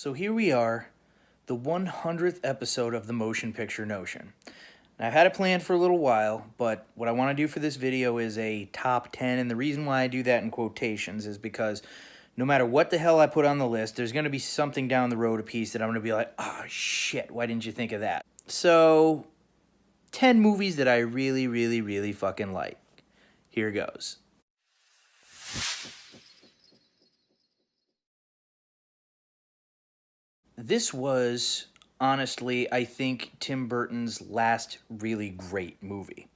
So here we are, the 100th episode of the Motion Picture Notion. And I've had it planned for a little while, but what I want to do for this video is a top 10, and the reason why I do that in quotations is because no matter what the hell I put on the list, there's going to be something down the road a piece that I'm going to be like, oh shit, why didn't you think of that? So, 10 movies that I really fucking like. Here goes. This was, honestly, I think, Tim Burton's last really great movie.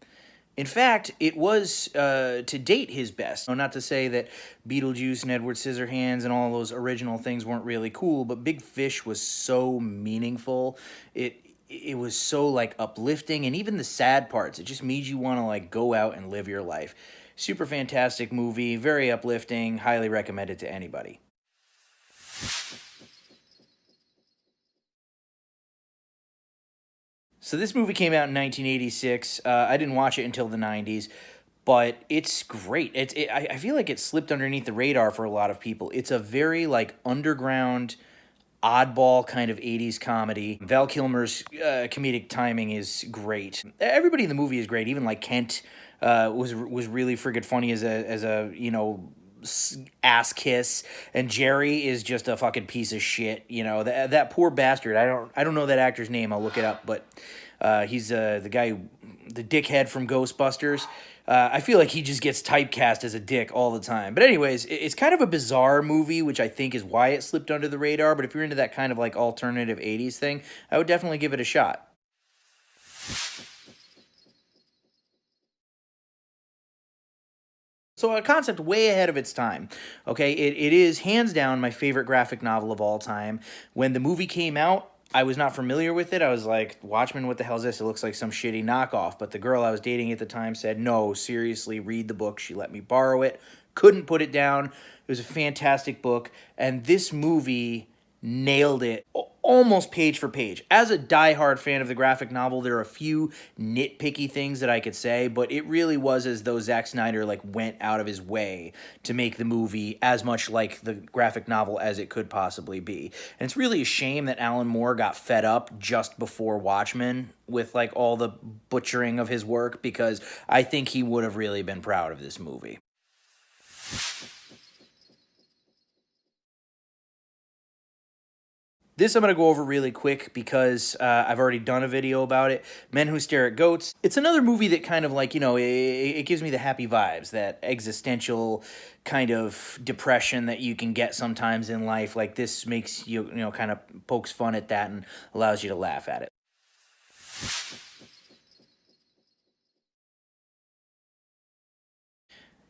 In fact, it was, to date, his best. Not to say that Beetlejuice and Edward Scissorhands and all those original things weren't really cool, but Big Fish was so meaningful. It was so, like, uplifting, and even the sad parts, it just made you want to, like, go out and live your life. Super fantastic movie, very uplifting, highly recommend it to anybody. So this movie came out in 1986. I didn't watch it until the 90s, but it's great. I feel like it slipped underneath the radar for a lot of people. It's a very like underground, oddball kind of 80s comedy. Val Kilmer's comedic timing is great. Everybody in the movie is great. Even like Kent was really friggin' funny as a ass kiss, and Jerry is just a fucking piece of shit. You know, that poor bastard. I don't know that actor's name. I'll look it up, but he's the guy, the dickhead from Ghostbusters. I feel like he just gets typecast as a dick all the time. But anyways, it's kind of a bizarre movie, which I think is why it slipped under the radar. But if you're into that kind of like alternative 80s thing, I would definitely give it a shot. So a concept way ahead of its time. Okay, it is hands down my favorite graphic novel of all time. When the movie came out, I was not familiar with it. I was like, Watchmen, what the hell is this? It looks like some shitty knockoff. But the girl I was dating at the time said, no, seriously, read the book. She let me borrow it. Couldn't put it down. It was a fantastic book. And this movie nailed it almost page for page. As a diehard fan of the graphic novel, there are a few nitpicky things that I could say, but it really was as though Zack Snyder like went out of his way to make the movie as much like the graphic novel as it could possibly be. And it's really a shame that Alan Moore got fed up just before Watchmen with like all the butchering of his work, because I think he would have really been proud of this movie. This I'm going to go over really quick because I've already done a video about it. Men Who Stare at Goats. It's another movie that kind of like, you know, it gives me the happy vibes, that existential kind of depression that you can get sometimes in life. Like this makes you, you know, kind of pokes fun at that and allows you to laugh at it.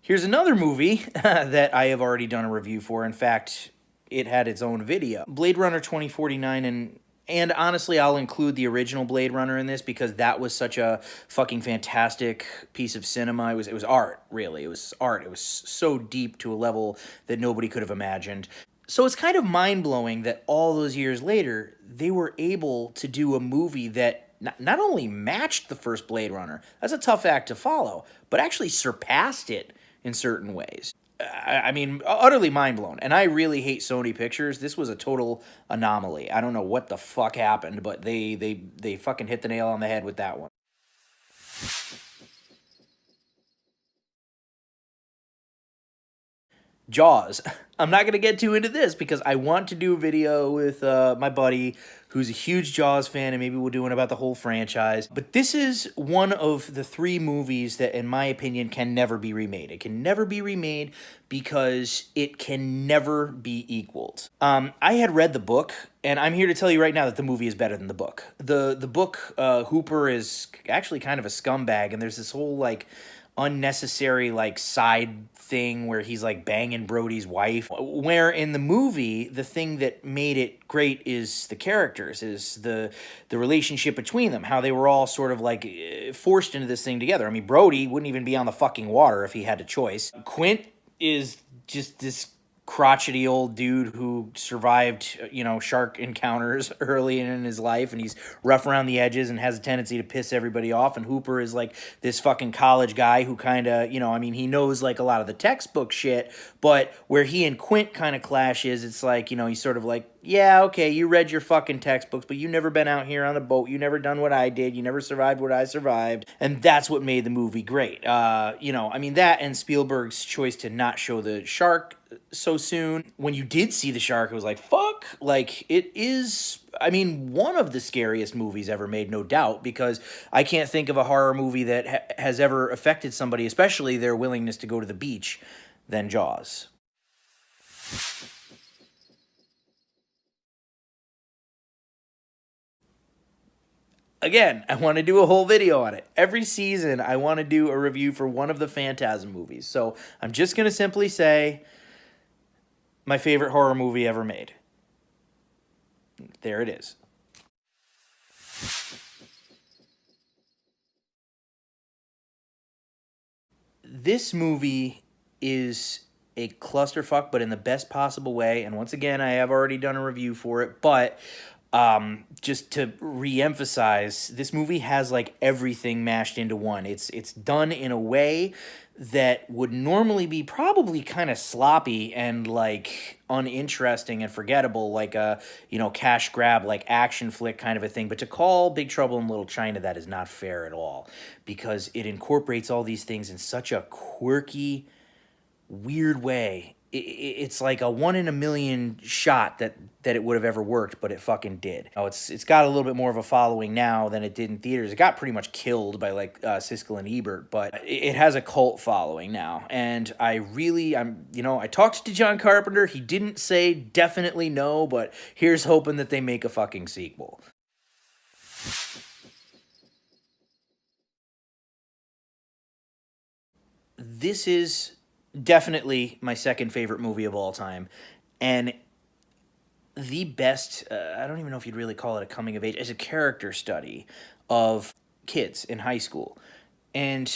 Here's another movie that I have already done a review for. In fact, it had its own video. Blade Runner 2049, and honestly, I'll include the original Blade Runner in this because that was such a fucking fantastic piece of cinema. It was art, really. It was art. It was so deep to a level that nobody could have imagined. So it's kind of mind-blowing that all those years later, they were able to do a movie that not only matched the first Blade Runner, that's a tough act to follow, but actually surpassed it in certain ways. I mean, utterly mind blown. And I really hate Sony Pictures. This was a total anomaly. I don't know what the fuck happened, but they fucking hit the nail on the head with that one. Jaws. I'm not going to get too into this because I want to do a video with my buddy who's a huge Jaws fan, and maybe we'll do one about the whole franchise. But this is one of the three movies that, in my opinion, can never be remade. It can never be remade because it can never be equaled. I had read the book, and I'm here to tell you right now that the movie is better than the book. The book, Hooper is actually kind of a scumbag, and there's this whole, like, unnecessary like side thing where he's like banging Brody's wife, where in the movie the thing that made it great is the characters, is the relationship between them, how they were all sort of like forced into this thing together. I mean, Brody wouldn't even be on the fucking water if he had a choice. Quint is just this crotchety old dude who survived, you know, shark encounters early in his life, and he's rough around the edges and has a tendency to piss everybody off. And Hooper is like this fucking college guy who kind of, you know, I mean, he knows like a lot of the textbook shit, but where he and Quint kind of clashes, it's like, you know, he's sort of like, Yeah, okay, you read your fucking textbooks, but you never been out here on a boat. You never done what I did. You never survived what I survived. And that's what made the movie great. I mean, that and Spielberg's choice to not show the shark so soon. When you did see the shark, it was like, fuck. Like, it is, I mean, one of the scariest movies ever made, no doubt, because I can't think of a horror movie that has ever affected somebody, especially their willingness to go to the beach, than Jaws. Again, I want to do a whole video on it. Every season, I want to do a review for one of the Phantasm movies. So I'm just going to simply say my favorite horror movie ever made. There it is. This movie is a clusterfuck, but in the best possible way. And once again, I have already done a review for it, but just to re-emphasize, this movie has like everything mashed into one. It's done in a way that would normally be probably kind of sloppy and like uninteresting and forgettable, like a cash grab, like action flick kind of a thing. But to call Big Trouble in Little China, that is not fair at all, because it incorporates all these things in such a quirky, weird way. It's like a 1 in a million shot that it would have ever worked, but it fucking did. Oh, it's got a little bit more of a following now than it did in theaters. It got pretty much killed by like Siskel and Ebert, but it has a cult following now. And I talked to John Carpenter. He didn't say definitely no, but here's hoping that they make a fucking sequel. This is definitely my second favorite movie of all time, and the best. I don't even know if you'd really call it a coming of age, as a character study of kids in high school. And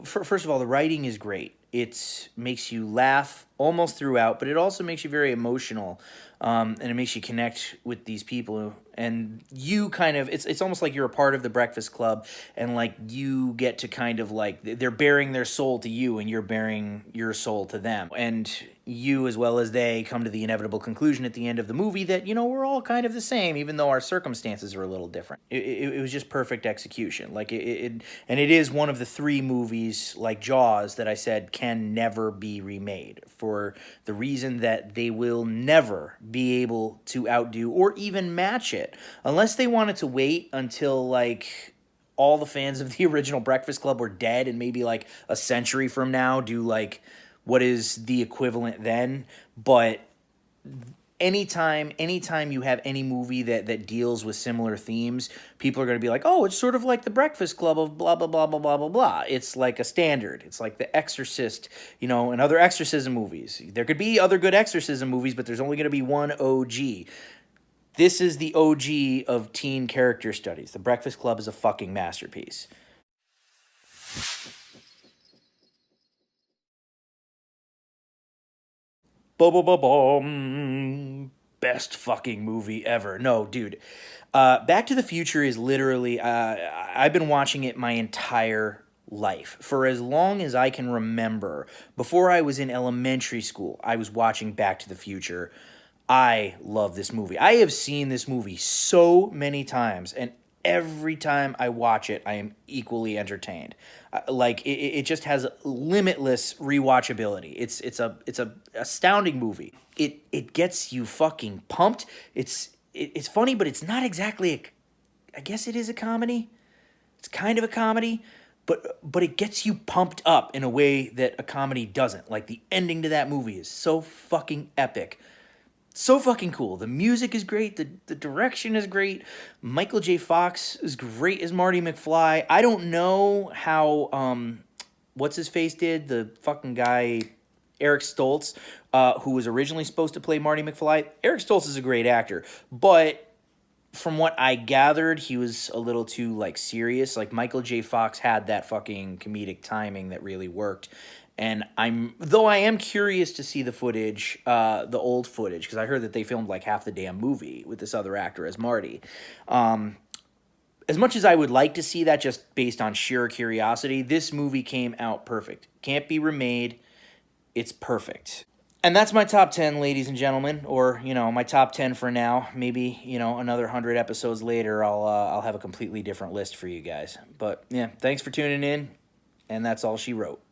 first of all, the writing is great. It makes you laugh almost throughout, but it also makes you very emotional, and it makes you connect with these people. And you kind of, it's almost like you're a part of the Breakfast Club, and like you get to kind of like, they're bearing their soul to you, and you're bearing your soul to them. And you, as well as they, come to the inevitable conclusion at the end of the movie that, we're all kind of the same, even though our circumstances are a little different. It was just perfect execution. Like, and it is one of the three movies, like Jaws, that I said can never be remade, for the reason that they will never be able to outdo or even match it, unless they wanted to wait until, like, all the fans of the original Breakfast Club were dead, and maybe like a century from now do like what is the equivalent then. But anytime you have any movie that deals with similar themes, people are going to be like, oh, it's sort of like the Breakfast Club of blah blah blah blah blah blah blah. It's like a standard. It's like The Exorcist, and other exorcism movies. There could be other good exorcism movies, but there's only going to be one OG. This is the OG of teen character studies. The Breakfast Club is a fucking masterpiece. Bum. Best fucking movie ever. No, dude. Back to the Future is literally, I've been watching it my entire life. For as long as I can remember, before I was in elementary school, I was watching Back to the Future. I love this movie. I have seen this movie so many times, and every time I watch it, I am equally entertained. It just has limitless rewatchability. It's a astounding movie. It gets you fucking pumped. It's funny, but it's not exactly. I guess it is a comedy. It's kind of a comedy, but it gets you pumped up in a way that a comedy doesn't. Like, the ending to that movie is so fucking epic. So fucking cool. The music is great. The direction is great. Michael J. Fox is great as Marty McFly. I don't know how what's his face did, the fucking guy, Eric Stoltz, who was originally supposed to play Marty McFly. Eric Stoltz is a great actor, but from what I gathered, he was a little too like serious. Like, Michael J. Fox had that fucking comedic timing that really worked. And I am curious to see the footage, the old footage, because I heard that they filmed like half the damn movie with this other actor as Marty. As much as I would like to see that, just based on sheer curiosity, this movie came out perfect. Can't be remade. It's perfect. And that's my top 10, ladies and gentlemen, or, you know, my top 10 for now. Maybe, you know, another 100 episodes later, I'll have a completely different list for you guys. But, yeah, thanks for tuning in, and that's all she wrote.